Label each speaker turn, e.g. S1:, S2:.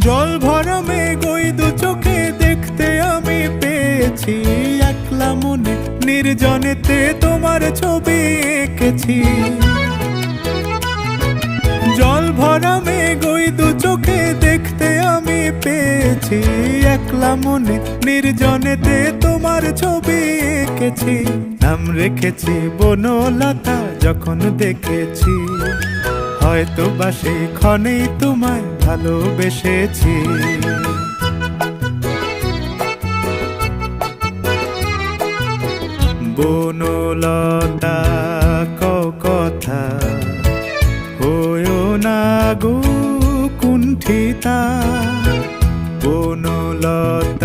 S1: জল ভরা মেঘ ওই দু চোখে দেখতে আমি পেয়েছি, একলা মনে নির্জনেতে তোমার ছবি এঁকেছি। জল ভরা মেঘ ওই দু চোখে দেখতে আমি পেয়েছি, একলা মনে নির্জনেতে তোমার ছবি এঁকেছি। নাম রেখেছি বনলতা যখন দেখেছি, হয়তো বা সেই ক্ষণেই তোমায় ভালোবেসেছি। বনলতা কথা হয়ো না গো কুণ্ঠিতা, বনলতা